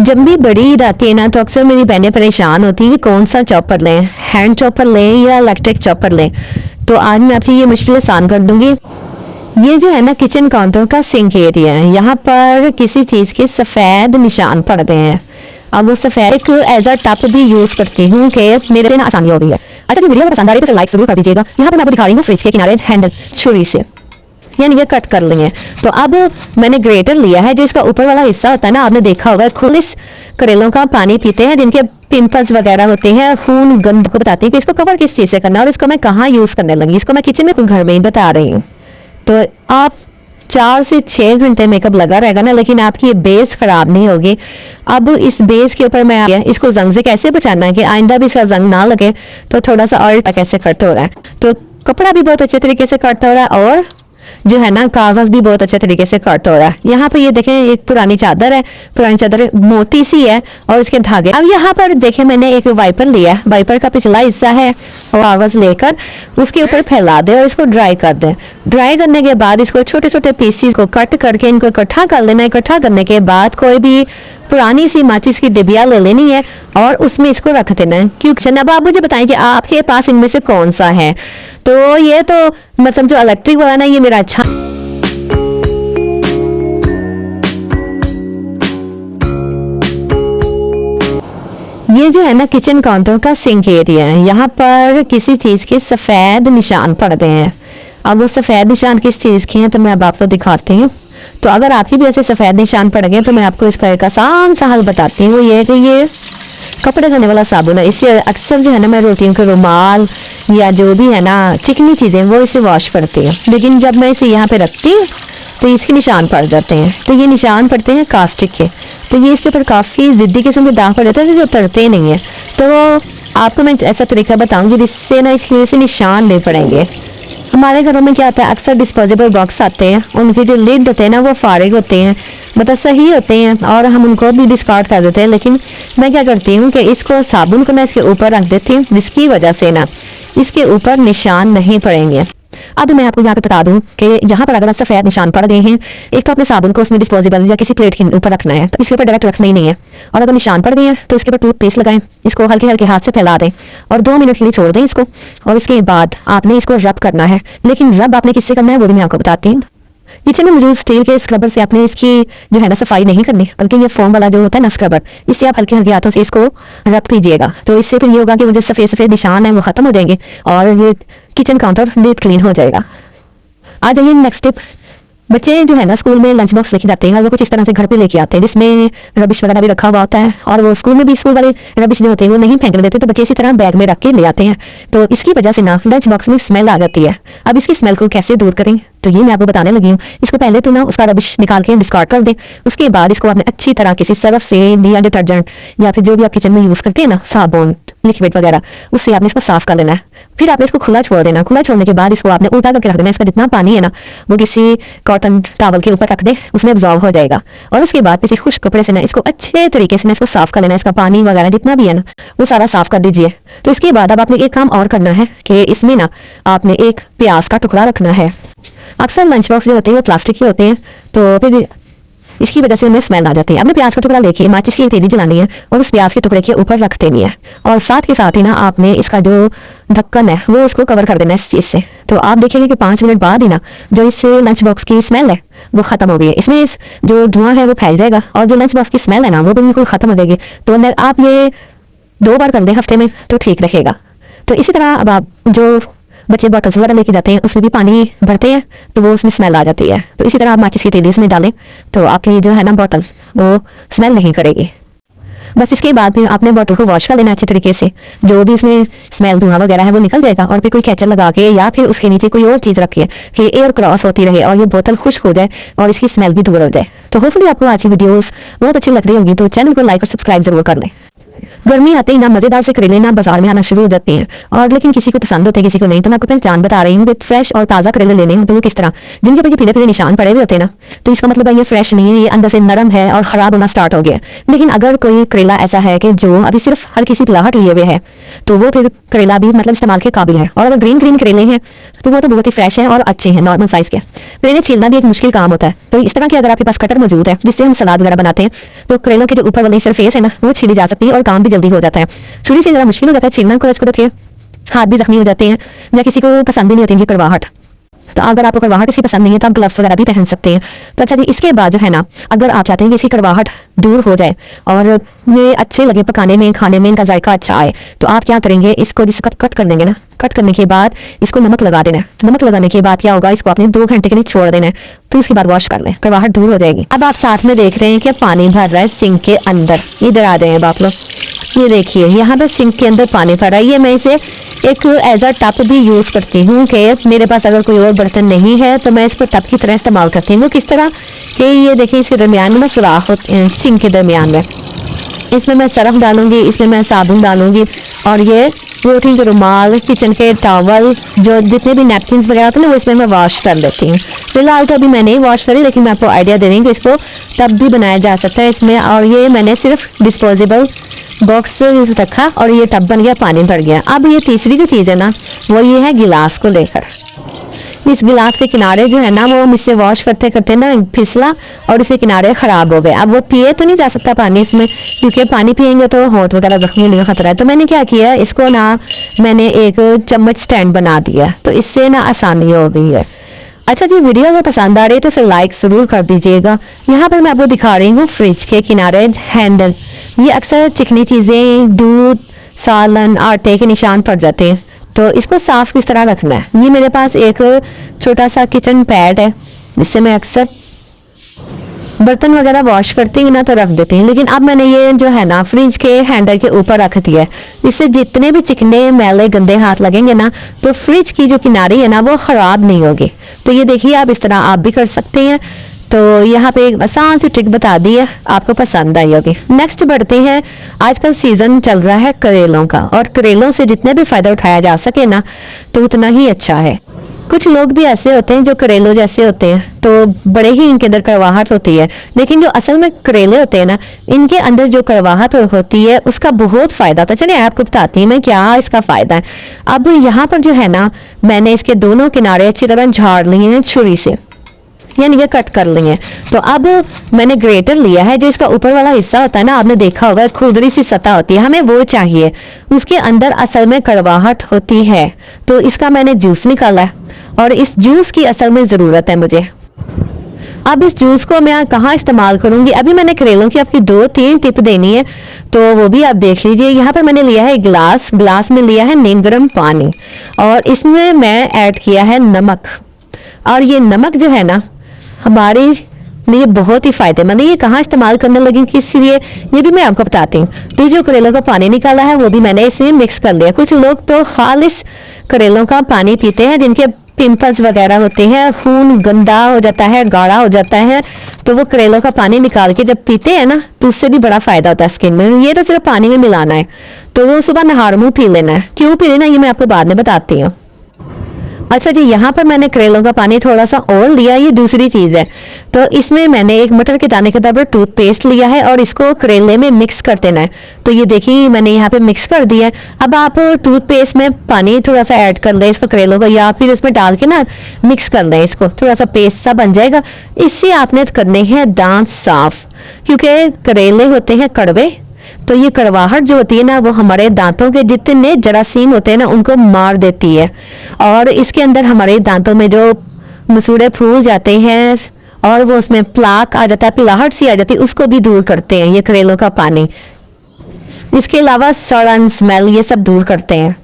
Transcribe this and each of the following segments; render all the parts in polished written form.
जब भी बड़ी ईद आती है ना तो अक्सर मेरी बहनें परेशान होती हैं कि कौन सा चॉपर लें, हैंड चॉपर लें या इलेक्ट्रिक चॉपर लें। तो आज मैं आपकी ये मुश्किल आसान कर दूंगी। ये जो है ना किचन काउंटर का सिंक एरिया है, यहाँ पर किसी चीज़ के सफ़ेद निशान पड़ गए हैं। अब वो सफ़ेद एक एज अ टप भी यूज़ करती हूँ कि मेरे लिए आसानी हो गई है। अच्छा, जो वीडियो अगर पसंद आ रही है तो लाइक जरूर कर दीजिएगा। यहाँ पर मैं आपको दिखा रही हूँ फ्रिज के किनारे हैंडल छुरी से, यानी ये कट कर लेंगे। तो अब मैंने ग्रेटर लिया है, जो इसका ऊपर वाला हिस्सा होता है ना, आपने देखा होगा खुलिस करेलों का पानी पीते हैं जिनके पिंपल्स वगैरह होते हैं, खून गंद को बताते हैं कि इसको कवर किस चीज़ से करना है और इसको मैं कहाँ यूज़ करने लगी। इसको मैं किचन में घर में ही बता रही हूँ। तो आप 4 से 6 घंटे मेकअप लगा रहेगा ना, लेकिन आपकी ये बेस खराब नहीं होगी। अब इस बेस के ऊपर मैं इसको जंग से कैसे बचाना है कि आइंदा भी इसका जंग ना लगे। तो थोड़ा सा ऑयल कैसे कट हो रहा है, तो कपड़ा भी बहुत अच्छे तरीके से कट हो रहा है और जो है ना कागज भी बहुत अच्छे तरीके से कट हो रहा है। यहाँ पे ये देखें, एक पुरानी चादर है, पुरानी चादर मोटी सी है और इसके धागे। अब यहाँ पर देखें मैंने एक वाइपर लिया है, वाइपर का पिछला हिस्सा है और कागज लेकर उसके ऊपर फैला दे और इसको ड्राई कर दे। ड्राई करने के बाद इसको छोटे छोटे पीसीस को कट करके इनको इकट्ठा कर लेना। इकट्ठा करने के बाद कोई भी पुरानी सी माचिस की डिबिया ले लेनी है और उसमें इसको रख देना है। क्योंकि अब आप मुझे बताएं कि आपके पास इनमें से कौन सा है। तो ये तो मतलब जो इलेक्ट्रिक वाला ना, ये मेरा अच्छा। ये जो है ना किचन काउंटर का सिंक एरिया है, यहाँ पर किसी चीज़ के सफ़ेद निशान पड़ गए हैं। अब वो सफ़ेद निशान किस चीज़ के हैं तो मैं अब आपको दिखाती हूँ। तो अगर आपके भी ऐसे सफ़ेद निशान पड़ गए तो मैं आपको इसका एक आसान सा हल बताती हूँ। ये है कि ये कपड़े धोने वाला साबुन है। इससे अक्सर जो है ना मैं रोटियों के रुमाल या जो भी है ना चिकनी चीज़ें वो इसे वॉश करती हूँ, लेकिन जब मैं इसे यहाँ पे रखती हूँ तो इसके निशान पड़ जाते हैं। तो ये निशान पड़ते हैं कास्टिक के, तो ये इसके ऊपर काफ़ी ज़िद्दी किस्म के दाग पड़ जाते हैं जो उतरते नहीं है। तो आपको मैं ऐसा तरीका बताऊँगी जिससे ना इसकी वजह से निशान नहीं पड़ेंगे। हमारे घरों में क्या होता है, अक्सर डिस्पोजेबल बॉक्स आते हैं, उनके जो लिड होते हैं ना वो फारिग होते हैं, मतलब सही होते हैं और हम उनको भी डिस्कार्ड कर देते हैं। लेकिन मैं क्या करती हूँ कि इसको साबुन को ना इसके ऊपर रख देती हूँ, जिसकी वजह से ना इसके ऊपर निशान नहीं पड़ेंगे। अब मैं आपको यहाँ पे बता दूं कि यहाँ पर अगर सफ़ेद निशान पड़ गए हैं, एक तो अपने साबुन को उसमें डिस्पोजेबल या किसी प्लेट के ऊपर रखना है, तो इसके ऊपर डायरेक्ट रखना ही नहीं है। और अगर निशान पड़ गए हैं तो इसके ऊपर टूथपेस्ट लगाएं, इसको हल्के हल्के हाथ से फैला दें और 2 मिनट के लिए छोड़ दें इसको। और इसके बाद आपने इसको रब करना है, लेकिन रब आपने किससे करना है वो भी मैं आपको बताती हूँ। किचन में मौजूद स्टील के स्क्रबर से आपने इसकी जो है ना सफाई नहीं करनी, बल्कि ये फोम वाला जो होता है ना स्क्रबर, इससे आप हल्के हल्के हाथों से इसको रब कीजिएगा। तो इससे फिर ये होगा कि वो जो सफ़ेद सफ़ेद निशान है वो ख़त्म हो जाएंगे और ये किचन काउंटर नीट क्लीन हो जाएगा। आ जाइए नेक्स्ट टिप। बच्चे जो है ना स्कूल में लंच बॉक्स लेके जाते हैं और वो कुछ इस तरह से घर पे लेके आते हैं जिसमें रबिश वगैरह भी रखा हुआ होता है, और वो स्कूल में भी स्कूल वाले रबिश जो होते हैं वो नहीं फेंकने देते, तो बच्चे इसी तरह बैग में रख के ले आते हैं। तो इसकी वजह से ना लंच बॉक्स में स्मेल आ जाती है। अब इसकी स्मेल को कैसे दूर करें तो ये मैं आपको बताने लगी हूँ। इसको पहले तो ना उसका रबिश निकाल के डिस्कार्ड कर दें, उसके बाद इसको आपने अच्छी तरह किसी सर्फ से या डिटर्जेंट या फिर जो भी आप किचन में यूज़ करते हैं ना, साबुन लिक्विड वगैरह, उससे आपने इसको साफ कर लेना है। फिर आपने इसको खुला छोड़ देना। खुला छोड़ने के बाद इसको आपने उल्टा करके रख देना। इसका जितना पानी है ना वो किसी कॉटन टॉवल के ऊपर रख दे, उसमें अब्जॉर्ब हो जाएगा। और उसके बाद किसी खुश्क कपड़े से ना इसको अच्छे तरीके से ना इसको साफ कर लेना। इसका पानी वगैरह जितना भी है ना वो सारा साफ कर दीजिए। तो इसके बाद अब आपने एक काम और करना है कि इसमें ना आपने एक प्याज का टुकड़ा रखना है। अक्सर लंच बॉक्स जो होते हैं वो प्लास्टिक के होते हैं, तो फिर इसकी वजह से उनमें स्मेल आ जाती है। आपने प्याज का टुकड़ा लेके माचिस की तेली जलानी है और उस प्याज के टुकड़े के ऊपर रख देनी है, और साथ के साथ ही ना आपने इसका जो ढक्कन है वो उसको कवर कर देना है इस चीज़ से। तो आप देखेंगे कि 5 मिनट बाद ही ना जो इससे लंच बॉक्स की स्मेल है वो ख़त्म हो गई है। इसमें इस जो धुआं है वो फैल जाएगा और जो लंच बॉक्स की स्मेल है ना वो बिल्कुल ख़त्म हो जाएगी। तो आप ये 2 बार कर दें हफ्ते में तो ठीक रहेगा। तो इसी तरह अब आप जो बच्चे बॉटल्स वगैरह लेके जाते हैं उसमें भी पानी भरते हैं तो वो उसमें स्मेल आ जाती है। तो इसी तरह आप माचिस की तेली उसमें डालें तो आपकी जो है ना बोतल वो स्मेल नहीं करेगी। बस इसके बाद फिर आपने बोतल को वॉश कर लेना अच्छे तरीके से, जो भी इसमें स्मेल धुआं वगैरह है वो निकल जाएगा। और फिर कोई कैचर लगा के या फिर उसके नीचे कोई और चीज़ रखिए कि एयर क्रॉस होती रहे और ये बोतल खुश्क हो जाए और इसकी स्मेल भी दूर हो जाए। तो होपफुली आपको आज की वीडियोस बहुत अच्छी लग रही होंगी। तो चैनल को लाइक और सब्सक्राइब जरूर कर लें। गर्मी आते ही ना मजेदार से करेले ना बाजार में आना शुरू हो जाते हैं, और लेकिन किसी को पसंद होते हैं किसी को नहीं। तो मैं आपको पहचान बता रही हूँ कि फ्रेश और ताज़ा करेले लेने हो तो वो किस तरह, जिनके ऊपर ये पीले पीले निशान पड़े हुए होते हैं ना, तो इसका मतलब है ये फ्रेश नहीं है, ये अंदर से नरम है और ख़राब होना स्टार्ट हो गया। लेकिन अगर कोई करेला ऐसा है कि जो अभी सिर्फ हल्की सी पिलाहट लिए हुए है, तो वो फिर करेला भी मतलब इस्तेमाल के काबिल है। और अगर ग्रीन ग्रीन करेले हैं तो वो तो बहुत ही फ्रेश है और अच्छे हैं, नॉर्मल साइज़ के। करेले छीलना भी एक मुश्किल काम होता है, तो इस तरह की अगर आपके पास कटर मौजूद है जिससे हम सलाद वगैरह बनाते हैं, तो करेलों के जो ऊपर वाली सरफेस है ना वो छीली जा सकती है और काम भी जल्दी हो जाता है। छुरी से जरा मुश्किल हो जाता है छीलना, कुछ के हाथ भी जख्मी हो जाते हैं, या किसी को पसंद भी नहीं होती इनकी कड़वाहट। तो अगर आपको कड़वाहट इसी पसंद नहीं है तो आप ग्लव्स वगैरह भी पहन सकते हैं। तो अच्छा जी, इसके बाद जो है ना, अगर आप चाहते हैं कि इसकी कड़वाहट दूर हो जाए और ये अच्छे लगे पकाने में, खाने में, इनका जायका अच्छा आए, तो आप क्या करेंगे, इसको जिस कट कर देंगे ना, कट करने के बाद इसको नमक लगा देना है। नमक लगाने के बाद क्या होगा, इसको आपने 2 घंटे के लिए छोड़ देना है, फिर उसके बाद वॉश कर लें, कड़वाहट दूर हो जाएगी। अब आप साथ में देख रहे हैं कि पानी भर रहा है सिंक के अंदर। इधर आ जाए अब आप लोग, ये देखिए यहाँ पर सिंक के अंदर पानी भर रहा है। ये मैं इसे एक एज अ टप भी यूज़ करती हूँ कि मेरे पास अगर कोई और बर्तन नहीं है तो मैं इसको टप की तरह इस्तेमाल करती हूँ। वो किस तरह कि ये देखिए इसके दरमियान में ना सुराख होते हैं सिंक के दरमियान में, इसमें मैं सरफ डालूंगी, इसमें मैं साबुन डालूंगी, और ये प्रोटीन के रुमाल, किचन के टॉवल, जो जितने भी नैपकिन्स वगैरह होते हैं ना, वो इसमें मैं वॉश कर लेती हूँ। फिलहाल तो अभी मैं नहीं वॉश करी, लेकिन मैं आपको आइडिया दे रही हूँ कि इसको टब भी बनाया जा सकता है इसमें। और ये मैंने सिर्फ डिस्पोजेबल बॉक्स रखा और ये टब बन गया, पानी भर गया। अब ये तीसरी जो चीज़ है ना, वो ये है गिलास को लेकर। इस गिलास के किनारे जो है ना, वो मुझसे वॉश करते करते ना फिसला और इसके किनारे ख़राब हो गए। अब वो पिए तो नहीं जा सकता पानी इसमें, क्योंकि पानी पियेंगे तो होंठ वगैरह जख्मी होने का खतरा है। तो मैंने क्या किया, इसको ना मैंने एक चम्मच स्टैंड बना दिया, तो इससे ना आसानी हो गई है। अच्छा जी, वीडियो अगर पसंद आ रही है तो फिर लाइक ज़रूर कर दीजिएगा। यहाँ पर मैं आपको दिखा रही हूँ फ्रिज के किनारे हैंडल। ये अक्सर चिकनी चीज़ें, दूध, सालन, आटे के निशान पड़ जाते हैं, तो इसको साफ किस तरह रखना है। ये मेरे पास एक छोटा सा किचन पैड है जिससे मैं अक्सर बर्तन वगैरह वॉश करती हूँ ना, तो रख देती हूँ। लेकिन अब मैंने ये जो है ना फ्रिज के हैंडल के ऊपर रख दिया है। इससे जितने भी चिकने मैले गंदे हाथ लगेंगे ना, तो फ्रिज की जो किनारी है ना वो ख़राब नहीं होगी। तो ये देखिए, आप इस तरह आप भी कर सकते हैं। तो यहाँ पे एक आसान सी ट्रिक बता दी है, आपको पसंद आई होगी। नेक्स्ट बढ़ते हैं। आजकल सीज़न चल रहा है करेलों का, और करेलों से जितने भी फ़ायदा उठाया जा सके ना, तो उतना ही अच्छा है। कुछ लोग भी ऐसे होते हैं जो करेलों जैसे होते हैं, तो बड़े ही इनके अंदर कड़वाहट होती है, लेकिन जो असल में करेले होते हैं ना, इनके अंदर जो कड़वाहट होती है उसका बहुत फ़ायदा होता है। चलिए आपको बताती हूँ मैं क्या इसका फ़ायदा है। अब यहाँ पर जो है ना, मैंने इसके दोनों किनारे अच्छी तरह झाड़ लिए हैं छुरी से, यानी कि कट कर लिए। तो अब मैंने ग्रेटर लिया है, जो इसका ऊपर वाला हिस्सा होता है ना, आपने देखा होगा खुरदरी सी सतह होती है, हमें वो चाहिए। उसके अंदर असल में कड़वाहट होती है, तो इसका मैंने जूस निकाला है, और इस जूस की असल में ज़रूरत है मुझे। अब इस जूस को मैं कहाँ इस्तेमाल करूँगी, अभी मैंने करेलों की आपकी 2-3 टिप देनी है, तो वो भी आप देख लीजिए। यहाँ पर मैंने लिया है एक गिलास में लिया है नीम गर्म पानी, और इसमें मैं ऐड किया है नमक। और ये नमक जो है ना हमारे लिए बहुत ही फायदेमंद है। ये कहाँ इस्तेमाल करने लगी किस लिए, ये भी मैं आपको बताती हूँ। तो जो करेलों का पानी निकाला है वो भी मैंने इसमें मिक्स कर लिया। कुछ लोग तो खालिस करेलों का पानी पीते हैं, जिनके पिंपल्स वगैरह होते हैं, खून गंदा हो जाता है, गाढ़ा हो जाता है, तो वो करेलों का पानी निकाल के जब पीते हैं ना, तो उससे भी बड़ा फायदा होता है स्किन में। ये तो सिर्फ पानी में मिलाना है, तो वो सुबह नहार मुँह पी लेना है। क्यों पी लेना, ये मैं आपको बाद में बताती हूँ। अच्छा जी, यहाँ पर मैंने करेलों का पानी थोड़ा सा और लिया, ये दूसरी चीज़ है। तो इसमें मैंने एक मटर के दाने के बराबर टूथपेस्ट लिया है, और इसको करेले में मिक्स कर देना है। तो ये देखिए मैंने यहाँ पे मिक्स कर दिया है। अब आप टूथपेस्ट में पानी थोड़ा सा ऐड कर लें इसको करेलों का, या फिर इसमें डाल के ना मिक्स कर लें, इसको थोड़ा सा पेस्ट सा बन जाएगा। इससे आपने करने हैं दांत साफ, क्योंकि करेले होते हैं कड़वे, तो ये कड़वाहट जो होती है ना, वो हमारे दांतों के जितने जरासीम होते हैं ना उनको मार देती है। और इसके अंदर हमारे दांतों में जो मसूड़े फूल जाते हैं और वो उसमें प्लाक आ जाता है, पिलाहट सी आ जाती है, उसको भी दूर करते हैं ये करेलों का पानी। इसके अलावा सड़न, स्मेल, ये सब दूर करते हैं।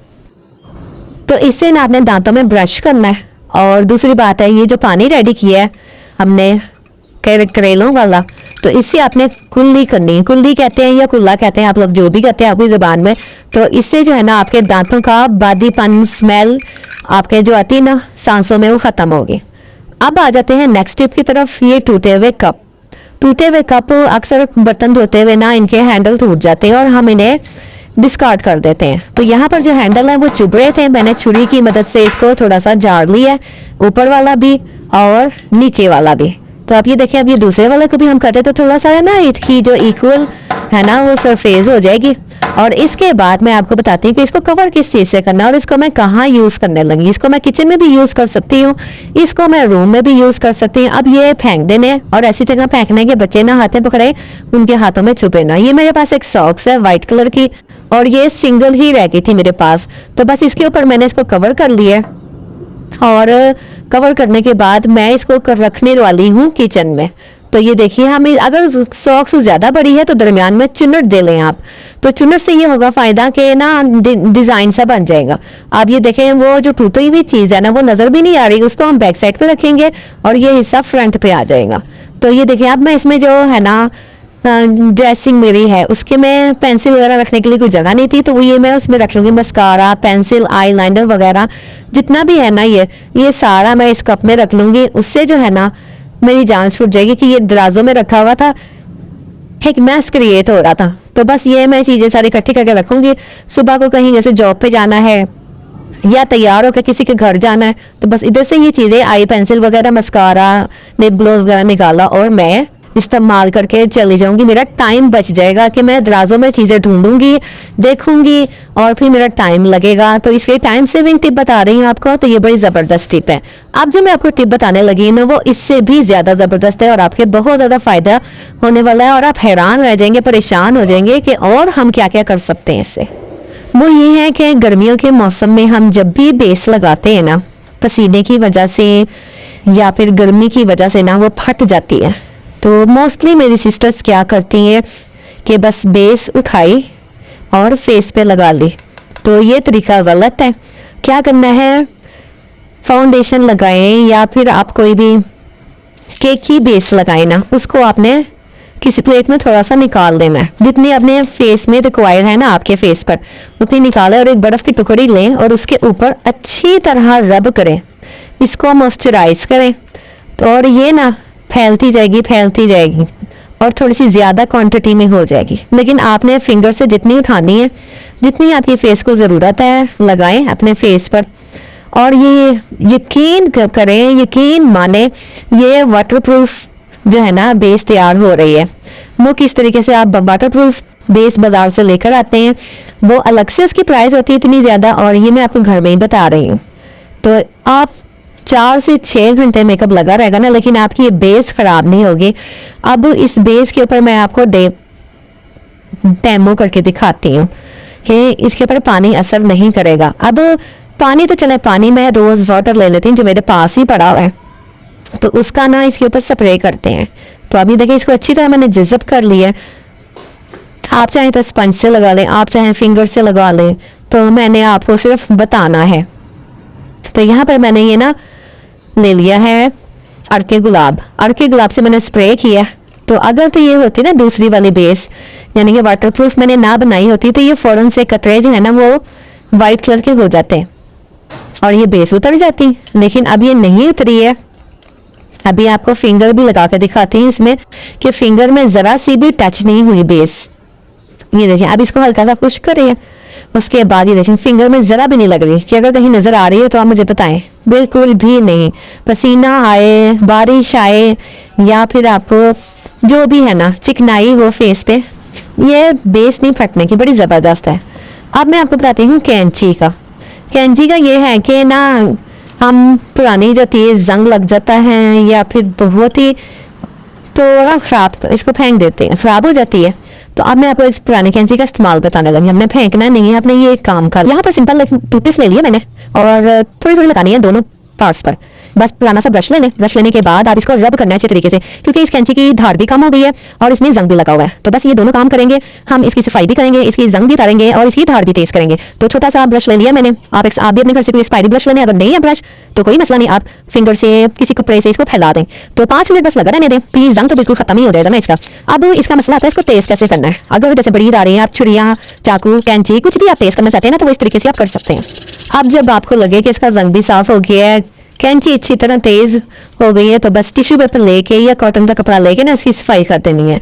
तो इससे ना अपने दांतों में ब्रश करना है। और दूसरी बात है, ये जो पानी रेडी किया है हमने करेलों वाला, तो इससे आपने कुल्ली करनी है। कुल्ली कहते हैं या कुल्ला कहते हैं, आप लोग जो भी कहते हैं आपकी ज़बान में। तो इससे जो है ना आपके दांतों का बादीपन, स्मेल आपके जो आती है ना सांसों में, वो ख़त्म होगी। अब आ जाते हैं नेक्स्ट टिप की तरफ। ये टूटे हुए कप, टूटे हुए कप अक्सर बर्तन धोते हुए ना इनके हैंडल टूट जाते हैं और हम इन्हें डिस्कार्ड कर देते हैं। तो यहाँ पर जो हैंडल है वो चुभ रहे थे, मैंने छुरी की मदद से इसको थोड़ा सा झाड़ लिया, ऊपर वाला भी और नीचे वाला भी। तो आप ये देखिए, अब ये दूसरे वाले को भी हम करते तो थोड़ा सा है ना इसकी जो इक्वल है ना वो सरफेस हो जाएगी। और इसके बाद मैं आपको बताती हूँ कि इसको कवर किस चीज़ से करना है और इसको मैं कहाँ यूज़ करने लगी। इसको मैं किचन में भी यूज़ कर सकती हूँ, इसको मैं रूम में भी यूज़ कर सकती हूँ। अब ये फेंक देने और ऐसी जगह फेंकने के बच्चे ना हाथें पकड़े उनके हाथों में छुपे ना। ये मेरे पास एक सॉक्स है वाइट कलर की और ये सिंगल ही रह गई थी मेरे पास, तो बस इसके ऊपर मैंने इसको कवर कर लिया और कवर करने के बाद मैं इसको रखने वाली हूँ किचन में। तो ये देखिए, हम अगर सॉक्स ज़्यादा बड़ी है तो दरमियान में चुन्नट दे लें आप, तो चुन्नट से ये होगा फ़ायदा कि ना डिज़ाइन सा बन जाएगा। आप ये देखें, वो जो टूटी हुई चीज़ है ना वो नज़र भी नहीं आ रही, उसको हम बैक साइड पे रखेंगे और ये हिस्सा फ्रंट पे आ जाएगा। तो ये देखिए, अब मैं इसमें जो है ना ड्रेसिंग मेरी है उसके में पेंसिल वगैरह रखने के लिए कोई जगह नहीं थी, तो वो ये मैं उसमें रख लूँगी। मस्कारा, पेंसिल, आईलाइनर वगैरह जितना भी है ना ये सारा मैं इस कप में रख लूँगी। उससे जो है ना मेरी जान छूट जाएगी कि ये दराजों में रखा हुआ था, एक मैस क्रिएट हो रहा था। तो बस ये मैं चीज़ें सारी इकट्ठी करके रखूँगी। सुबह को कहीं जैसे जॉब पे जाना है या तैयार होकर किसी के घर जाना है तो बस इधर से ये चीज़ें आई पेंसिल वगैरह, मस्कारा, लिप ग्लोस वगैरह निकाला और मैं इस्तेमाल करके चली जाऊंगी। मेरा टाइम बच जाएगा कि मैं दराजों में चीज़ें ढूंढूंगी, देखूंगी और फिर मेरा टाइम लगेगा। तो इसलिए टाइम सेविंग टिप बता रही हूँ आपको, तो ये बड़ी ज़बरदस्त टिप है। अब जो मैं आपको टिप बताने लगी ना वो इससे भी ज़्यादा ज़बरदस्त है और आपके बहुत ज़्यादा फ़ायदा होने वाला है और आप हैरान रह जाएंगे, परेशान हो जाएंगे कि और हम क्या क्या कर सकते हैं इससे। वो ये है कि गर्मियों के मौसम में हम जब भी बेस लगाते हैं ना, पसीने की वजह से या फिर गर्मी की वजह से ना वो फट जाती है। तो मोस्टली मेरी सिस्टर्स क्या करती हैं कि बस बेस उठाई और फेस पे लगा ली, तो ये तरीका गलत है। क्या करना है, फाउंडेशन लगाएं या फिर आप कोई भी केक की बेस लगाएं ना, उसको आपने किसी प्लेट में थोड़ा सा निकाल देना है। जितनी अपने फेस में रिक्वायर्ड है ना आपके फेस पर उतनी निकालें और एक बर्फ़ की टुकड़ी लें और उसके ऊपर अच्छी तरह रब करें, इसको मॉइस्चराइज करें। तो और ये ना फैलती जाएगी और थोड़ी सी ज़्यादा क्वांटिटी में हो जाएगी। लेकिन आपने फिंगर से जितनी उठानी है, जितनी आपकी फेस को ज़रूरत है लगाएं अपने फेस पर। और ये यकीन करें, यकीन माने, ये वाटरप्रूफ जो है ना बेस तैयार हो रही है। वो किस तरीके से आप वाटरप्रूफ बेस बाज़ार से लेकर आते हैं, वो अलग से उसकी प्राइस होती है इतनी ज़्यादा, और ये मैं आपको घर में ही बता रही हूँ। तो आप 4 से 6 घंटे मेकअप लगा रहेगा ना, लेकिन आपकी ये बेस ख़राब नहीं होगी। अब इस बेस के ऊपर मैं आपको डेमो करके दिखाती हूँ कि इसके ऊपर पानी असर नहीं करेगा। अब पानी तो चले, पानी मैं रोज़ वाटर ले लेती हूँ जो मेरे पास ही पड़ा हुआ है, तो उसका ना इसके ऊपर स्प्रे करते हैं। तो अभी देखिए, इसको अच्छी तरह मैंने जिज़्ज़ब कर लिया है। आप चाहें तो स्पंज से लगा लें, आप चाहें फिंगर से लगा लें, तो मैंने आपको सिर्फ बताना है। तो यहाँ पर मैंने ये ना ले लिया है अरके गुलाब से मैंने स्प्रे किया। तो अगर तो ये होती ना दूसरी वाली बेस, यानी कि वाटरप्रूफ मैंने ना बनाई होती, तो ये फ़ौरन से कतरे जो है ना वो वाइट कलर के हो जाते हैं और ये बेस उतर जाती। लेकिन अब ये नहीं उतरी है। अभी आपको फिंगर भी लगा के दिखाती हैं इसमें कि फिंगर में ज़रा सी भी टच नहीं हुई बेस। ये देखिए, अब इसको हल्का सा खुश करिए, उसके बाद ये देखें फिंगर में ज़रा भी नहीं लग रही। कि अगर कहीं नज़र आ रही है तो आप मुझे बताएं। बिल्कुल भी नहीं, पसीना आए, बारिश आए या फिर आपको जो भी है ना चिकनाई हो फेस पे, ये बेस नहीं फटने की, बड़ी ज़बरदस्त है। अब मैं आपको बताती हूँ कैंची का ये है कि ना हम पुरानी जो तेज़ जंग लग जाता है या फिर बहुत ही थोड़ा ख़राब, इसको फेंक देते हैं, ख़राब हो जाती है। तो अब मैं आपको इस पुरानी कैंची का इस्तेमाल बताने लगी। हमने फेंकना नहीं है, आपने ये काम कर। यहाँ पर सिंपल टूथपेस्ट ले लिया मैंने और थोड़ी थोड़ी लगानी है दोनों पार्ट्स पर। बस पुराना सा ब्रश लेने के बाद आप इसको रब करना है अच्छे तरीके से, क्योंकि इस कैंची की धार भी कम हो गई है और इसमें जंग भी लगा हुआ है। तो बस ये दोनों काम करेंगे हम, इसकी सफाई भी करेंगे, इसकी जंग भी उतारेंगे और इसकी धार भी तेज करेंगे। तो छोटा सा ब्रश ले लिया मैंने। आप भी अपने घर से कोई स्पाइडी ब्रश लेने, अगर नहीं है ब्रश तो कोई मसला नहीं, आप फिंगर से किसी कपड़े से इसको फैला दें। तो 5 मिनट बस लगा रहने दें, प्लीज जंग तो बिल्कुल खत्म ही हो जाएगा ना इसका। अब इसका मसला आता है इसको तेज कैसे करना है। अगर जैसे बड़ी आ रही है, आप छुरियाँ, चाकू, कैंची कुछ भी आप तेज करना चाहते हैं ना, तो वो इस तरीके से आप कर सकते हैं। अब जब आपको लगे कि इसका जंग भी साफ हो गया है, कैंची अच्छी तरह तेज हो गई है तो बस टिश्यू पेपर लेके या कॉटन का कपड़ा लेके ना इसकी सफाई कर देनी है।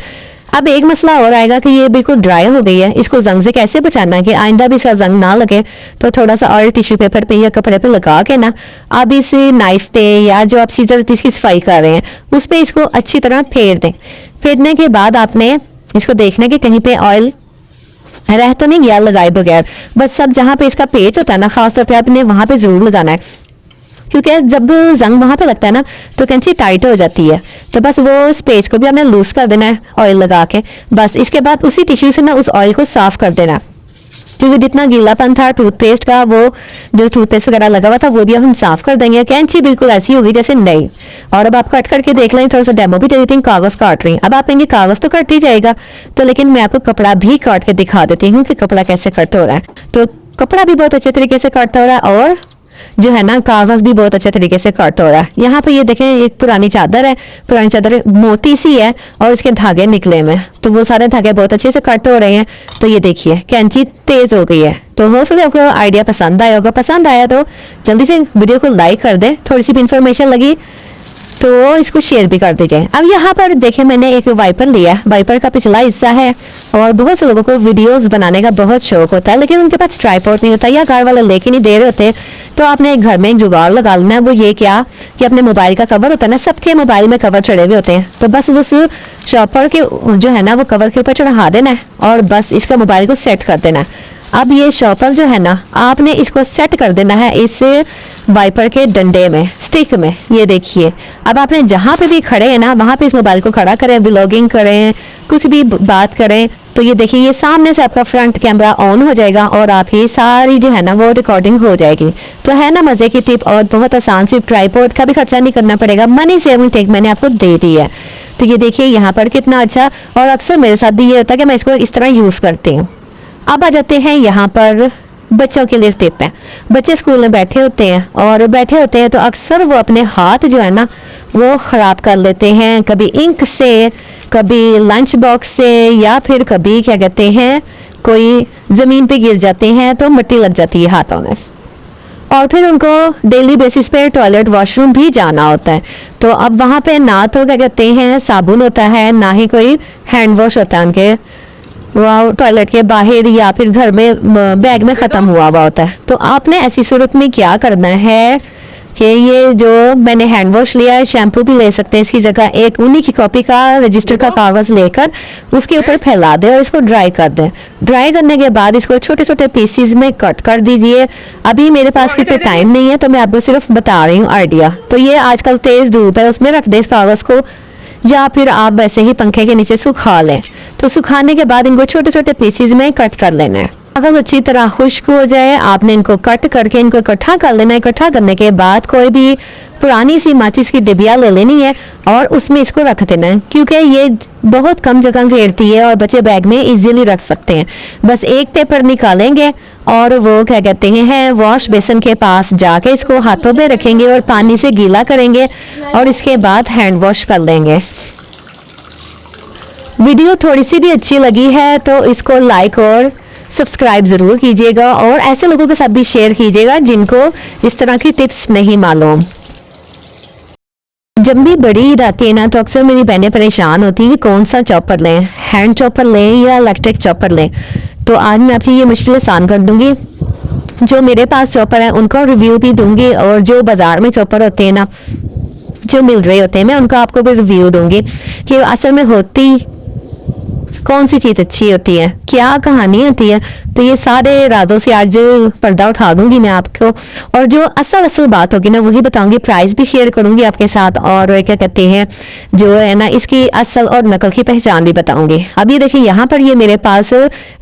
अब एक मसला और आएगा कि ये बिल्कुल ड्राई हो गई है, इसको जंग से कैसे बचाना है कि आइंदा भी इसका जंग ना लगे। तो थोड़ा सा ऑयल टिश्यू पेपर पे या कपड़े पे लगा के ना अब इस नाइफ पे या जो आप सीजर इसकी सफाई कर रहे हैं उस पर इसको अच्छी तरह फेर दें। फेरने के बाद आपने इसको देखना कि कहीं पे ऑयल रह तो नहीं गया लगाए बगैर। बस सब जहाँ पे इसका पेच होता है ना, खासतौर पे आपने वहां पे जरूर लगाना है, क्योंकि जब जंग वहां पे लगता है ना तो कैंची टाइट हो जाती है। तो बस वो उस पेज को भी आपने लूज कर देना है ऑयल लगा के। बस इसके बाद उसी टिश्यू से ना उस ऑयल को साफ कर देना, क्योंकि जितना गीलापन था टूथपेस्ट का, वो जो टूथपेस्ट वगैरह लगा हुआ था वो भी हम साफ कर देंगे। कैंची बिल्कुल ऐसी होगी जैसे नई। और अब आप कट करके देख लें, थोड़ा सा डेमो भी दे देती हूँ। कागज काट रही हैं, अब आप कहेंगे कागज तो कट ही जाएगा, तो लेकिन मैं आपको कपड़ा भी काट के दिखा देती हूँ कि कपड़ा कैसे कट हो रहा है। तो कपड़ा भी बहुत अच्छे तरीके से कट हो रहा है और जो है ना कागज भी बहुत अच्छे तरीके से कट हो रहा है। यहाँ पे ये देखें एक पुरानी चादर है, पुरानी चादर मोटी सी है और इसके धागे निकले में, तो वो सारे धागे बहुत अच्छे से कट हो रहे हैं। तो ये देखिए कैंची तेज हो गई है। तो होपफुली आपको आइडिया पसंद आया होगा। पसंद आया तो जल्दी से वीडियो को लाइक कर दे, थोड़ी सी भी इंफॉर्मेशन लगी तो इसको शेयर भी कर दीजिए। अब यहाँ पर देखें मैंने एक वाइपर लिया, वाइपर का पिछला हिस्सा है। और बहुत से लोगों को वीडियोस बनाने का बहुत शौक होता है लेकिन उनके पास ट्राइपॉड नहीं होता या घर वाले लेके नहीं दे रहे होते, तो आपने घर में एक जुगाड़ लगा लेना है। वो ये क्या कि अपने मोबाइल का कवर होता है ना, सबके मोबाइल में कवर चढ़े हुए होते हैं, तो बस उस शॉपर के जो है ना वो कवर के ऊपर चढ़ा देना है और बस इसका मोबाइल को सेट कर देना है। अब ये शॉपर जो है ना आपने इसको सेट कर देना है इस वाइपर के डंडे में, स्टिक में। ये देखिए अब आपने जहाँ पे भी खड़े हैं ना वहाँ पे इस मोबाइल को खड़ा करें, व्लॉगिंग करें, कुछ भी बात करें, तो ये देखिए ये सामने से आपका फ्रंट कैमरा ऑन हो जाएगा और आप ही सारी जो है ना वो रिकॉर्डिंग हो जाएगी। तो है ना मजे की टिप और बहुत आसान, सिर्फ ट्राइपॉड का भी खर्चा नहीं करना पड़ेगा। मनी सेविंग टिप मैंने आपको दे दी है। तो ये देखिए यहाँ पर कितना अच्छा, और अक्सर मेरे साथ भी ये होता है कि मैं इसको इस तरह यूज करती हूँ। अब आ जाते हैं यहाँ पर बच्चों के लिए टिप है। बच्चे स्कूल में बैठे होते हैं और बैठे होते हैं तो अक्सर वो अपने हाथ जो है ना वो ख़राब कर लेते हैं, कभी इंक से, कभी लंच बॉक्स से, या फिर कभी क्या कहते हैं कोई ज़मीन पे गिर जाते हैं तो मिट्टी लग जाती है हाथों में। और फिर उनको डेली बेसिस पे टॉयलेट वॉशरूम भी जाना होता है। तो अब वहाँ पे ना तो क्या कहते हैं साबुन होता है, ना ही कोई हैंड वॉश होता है उनके वो टॉयलेट के बाहर या फिर घर में बैग में ख़त्म हुआ होता है। तो आपने ऐसी सूरत में क्या करना है कि ये जो मैंने हैंड वॉश लिया है, शैम्पू भी ले सकते हैं इसकी जगह, एक उन्हीं की कॉपी का रजिस्टर का कागज़ लेकर उसके ऊपर फैला दें और इसको ड्राई कर दें। ड्राई करने के बाद इसको छोटे छोटे पीसीज में कट कर दीजिए। अभी मेरे पास किसी टाइम नहीं है तो मैं आपको सिर्फ बता रही हूँ आइडिया। तो ये आजकल तेज़ धूप है, उसमें रख दें इस कागज़ को, या फिर आप वैसे ही पंखे के नीचे सुखा लें। तो सुखाने के बाद इनको छोटे छोटे पीसीज में कट कर लेना है। अगर अच्छी तरह खुश्क हो जाए आपने इनको कट करके इनको इकट्ठा कर लेना है। इकट्ठा करने के बाद कोई भी पुरानी सी माचिस की डिबिया ले लेनी है और उसमें इसको रख देना है, क्योंकि ये बहुत कम जगह घेरती है और बच्चे बैग में इजीली रख सकते हैं। बस एक पेपर निकालेंगे और वो क्या कहते हैं वॉश बेसन के पास जाके इसको हाथों पे रखेंगे और पानी से गीला करेंगे और इसके बाद हैंड वॉश कर लेंगे। वीडियो थोड़ी सी भी अच्छी लगी है तो इसको लाइक और सब्सक्राइब ज़रूर कीजिएगा और ऐसे लोगों के साथ भी शेयर कीजिएगा जिनको इस तरह की टिप्स नहीं मालूम। जब भी बड़ी ईद आती है ना तो अक्सर मेरी बहनें परेशान होती हैं कि कौन सा चॉपर लें, हैंड चॉपर लें या इलेक्ट्रिक चॉपर लें। तो आज मैं आपकी ये मुश्किल आसान कर दूंगी। जो मेरे पास चॉपर है उनका रिव्यू भी दूंगी और जो बाज़ार में चॉपर होते हैं ना जो मिल रहे होते हैं मैं उनका आपको भी रिव्यू दूंगी कि असल में होती कौन सी चीज़ अच्छी होती है, क्या कहानी होती है। तो ये सारे राजों से आज पर्दा उठा दूंगी मैं आपको, और जो असल बात होगी ना वही बताऊंगी। प्राइस भी शेयर करूंगी आपके साथ और क्या कहते हैं जो है ना इसकी असल और नकल की पहचान भी बताऊंगी। अब ये देखिए यहाँ पर ये मेरे पास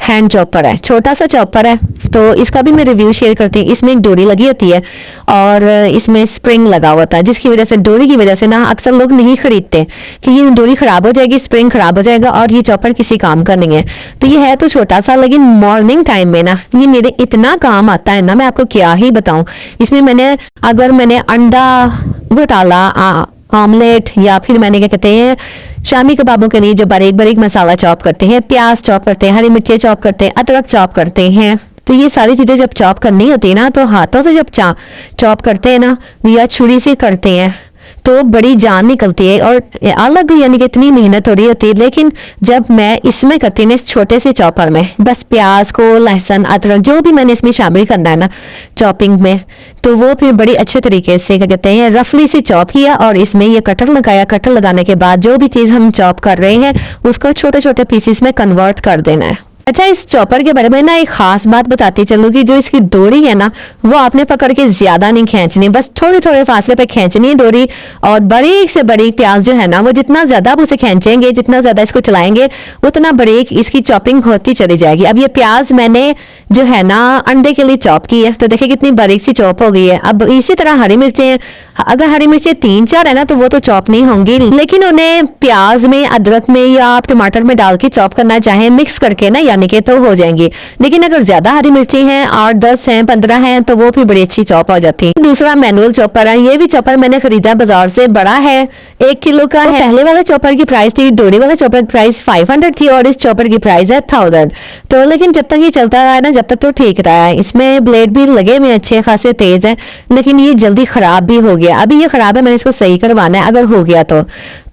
हैंड चॉपर है, छोटा सा चॉपर है, तो इसका भी मैं रिव्यू शेयर करती हूँ। इसमें एक डोरी लगी होती है और इसमें स्प्रिंग लगा होता है, जिसकी वजह से डोरी की वजह से ना अक्सर लोग नहीं खरीदते कि ये डोरी खराब हो जाएगी, स्प्रिंग खराब हो जाएगा और ये चॉपर किसी काम का नहीं है। तो ये है तो छोटा सा, लेकिन मॉर्निंग टाइम में ना ये मेरे इतना काम आता है ना मैं आपको क्या ही बताऊं। इसमें अगर मैंने अंडा घोटाला, ऑमलेट, या फिर मैंने क्या कहते हैं शामी कबाबों के लिए जो बारीक बारीक मसाला चॉप करते हैं, प्याज चॉप करते हैं, हरी मिर्ची चॉप करते हैं, अदरक चॉप करते हैं, तो ये सारी चीज़ें जब चॉप करनी होती है ना, तो हाथों से जब चॉप करते हैं ना या छुरी से करते हैं तो बड़ी जान निकलती है और अलग यानी कि इतनी मेहनत हो रही होती है। लेकिन जब मैं इसमें करती हूँ, इस छोटे से चॉपर में, बस प्याज को, लहसुन, अदरक जो भी मैंने इसमें शामिल करना है ना चॉपिंग में, तो वो फिर बड़ी अच्छे तरीके से क्या कहते हैं रफली से चॉप किया और इसमें ये कटर लगाया। कटर लगाने के बाद जो भी चीज़ हम चॉप कर रहे हैं उसको छोटे छोटे पीसेस में कन्वर्ट कर देना है। अच्छा, इस चॉपर के बारे में ना एक खास बात बताती चलूँ कि जो इसकी डोरी है ना वो आपने पकड़ के ज्यादा नहीं खींचनी, बस थोड़े थोड़े फासले पे खींचनी है डोरी। और बारीक से बारीक प्याज जो है ना वो जितना ज्यादा आप उसे खींचेंगे, जितना ज्यादा इसको चलाएंगे, उतना बारीक इसकी चॉपिंग होती चली जाएगी। अब ये प्याज मैंने जो है ना अंडे के लिए चॉप की है, तो देखिए कितनी बारीक सी चॉप हो गई है। अब इसी तरह हरी मिर्चें, अगर हरी मिर्चें 3-4 है ना तो वो तो चॉप नहीं होंगी, लेकिन उन्हें प्याज में, अदरक में या आप टमाटर में डाल के चॉप करना चाहें मिक्स करके ना, यानी कि तो हो जाएंगी। लेकिन अगर ज्यादा हरी मिर्ची हैं, 8-10 हैं, 15 हैं, तो वो भी बड़ी अच्छी चॉप हो जाती है। दूसरा मैनुअल चॉपर है। ये भी चॉपर मैंने खरीदा बाजार से, बड़ा है, 1 किलो का है। पहले वाले चॉपर की प्राइस थी, डोरी वाले चॉपर की प्राइस 500 थी और इस चॉपर की प्राइस है 1000। तो लेकिन जब तक ये चलता रहा है ना, जब तक तो ठीक रहा है। इसमें ब्लेड भी लगे हुए अच्छे खासे तेज है, लेकिन ये जल्दी खराब भी हो गया। अभी ये खराब है, मैंने इसको सही करवाना है अगर हो गया तो।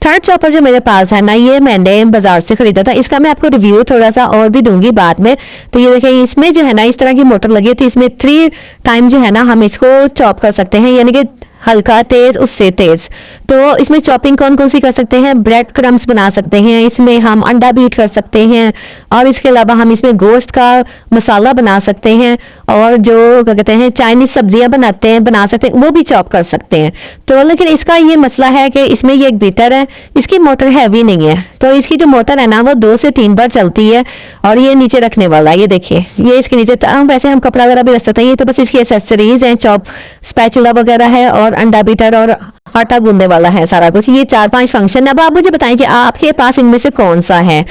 थर्ड चॉपर जो मेरे पास है ना, ये मैंने बाजार से खरीदा था। इसका मैं आपको रिव्यू थोड़ा सा और भी दूंगी बाद में। तो ये देखिए इसमें जो है ना इस तरह की मोटर लगी थी, इसमें 3 टाइम जो है ना हम इसको चॉप कर सकते हैं, यानी कि हल्का तेज, उससे तेज। तो इसमें चॉपिंग कौन कौन सी कर सकते हैं, ब्रेड क्रम्स बना सकते हैं, इसमें हम अंडा बीट कर सकते हैं, और इसके अलावा हम इसमें गोश्त का मसाला बना सकते हैं, और जो क्या कहते हैं चाइनीज सब्जियां बना सकते हैं, वो भी चॉप कर सकते हैं। तो लेकिन इसका ये मसला है कि इसमें ये एक बीटर है, इसकी मोटर हैवी नहीं है। तो इसकी जो मोटर है ना वो 2 से 3 बार चलती है, और ये नीचे रखने वाला है, ये देखिए ये इसके नीचे। वैसे हम कपड़ा वगैरह भी रख सकते हैं, ये तो बस इसकी एसेसरीज हैं, चॉप स्पैचुला वगैरह है, और अंडा बीटर और आटा गूंदने वाला है, सारा कुछ। ये 4-5 फंक्शन। अब आप मुझे बताएं कि आपके पास इनमें से कौन सा है।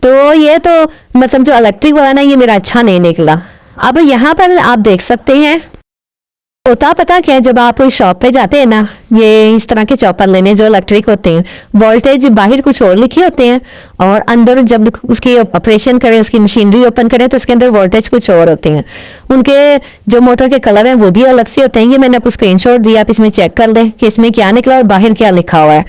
तो ये तो मतलब जो इलेक्ट्रिक वाला ना, ये मेरा अच्छा नहीं निकला। अब यहाँ पर आप देख सकते हैं, होता पता क्या है, जब आप शॉप पे जाते हैं ना ये इस तरह के चॉपर लेने जो इलेक्ट्रिक होते हैं, वोल्टेज बाहर कुछ और लिखे होते हैं और अंदर जब उसकी ऑपरेशन करें, उसकी मशीनरी ओपन करें तो उसके अंदर वोल्टेज कुछ और होते हैं। उनके जो मोटर के कलर हैं वो भी अलग से होते हैं। ये मैंने आपको स्क्रीनशॉट दिया, आप इसमें चेक कर लें कि इसमें क्या निकला और बाहर क्या लिखा हुआ है।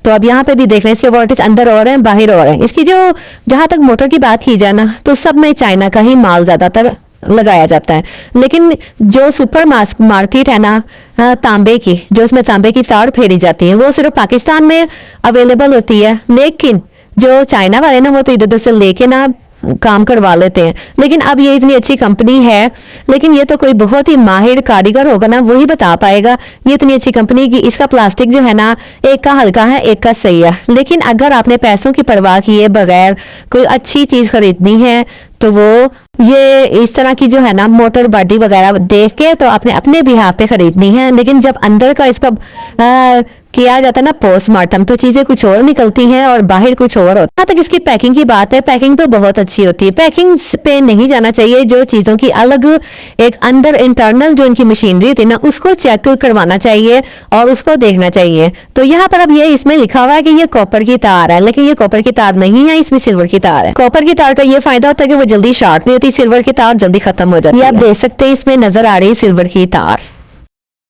तो अब यहाँ पे भी देख लें, इसके वोल्टेज अंदर और है, बाहर और है। इसकी जो जहां तक मोटर की बात की जाए ना, तो सब में चाइना का ही माल ज्यादातर लगाया जाता है। लेकिन जो सुपर मार्केट है ना तांबे की, जो उसमें तांबे की तार फेरी जाती है, वो सिर्फ पाकिस्तान में अवेलेबल होती है। लेकिन जो चाइना वाले ना वो तो इधर उधर से लेके ना काम करवा लेते हैं। लेकिन अब ये इतनी अच्छी कंपनी है, लेकिन ये तो कोई बहुत ही माहिर कारीगर होगा ना वही बता पाएगा ये इतनी अच्छी कंपनी की। इसका प्लास्टिक जो है ना, एक का हल्का है, एक का सही है। लेकिन अगर आपने पैसों की परवाह किए बगैर कोई अच्छी चीज खरीदनी है तो वो ये इस तरह की जो है ना मोटर बॉडी वगैरह देख के तो आपने अपने भी हाथ पे खरीदनी है। लेकिन जब अंदर का इसका किया जाता है ना पोस्टमार्टम, तो चीजें कुछ और निकलती हैं और बाहर कुछ और होता है। जहाँ तक इसकी पैकिंग की बात है, पैकिंग तो बहुत अच्छी होती है। पैकिंग पे नहीं जाना चाहिए, जो चीजों की अलग एक अंदर इंटरनल जो इनकी मशीनरी होती है ना उसको चेक करवाना चाहिए और उसको देखना चाहिए। तो यहाँ पर अब ये इसमें लिखा हुआ है कि ये कॉपर की तार है, लेकिन ये कॉपर की तार नहीं है, इसमें सिल्वर की तार है। कॉपर की तार का ये फायदा होता है कि वो जल्दी शॉर्ट नहीं होती, सिल्वर की तार जल्दी खत्म हो जाती है। ये आप देख सकते हैं इसमें नजर आ रही है सिल्वर की तार।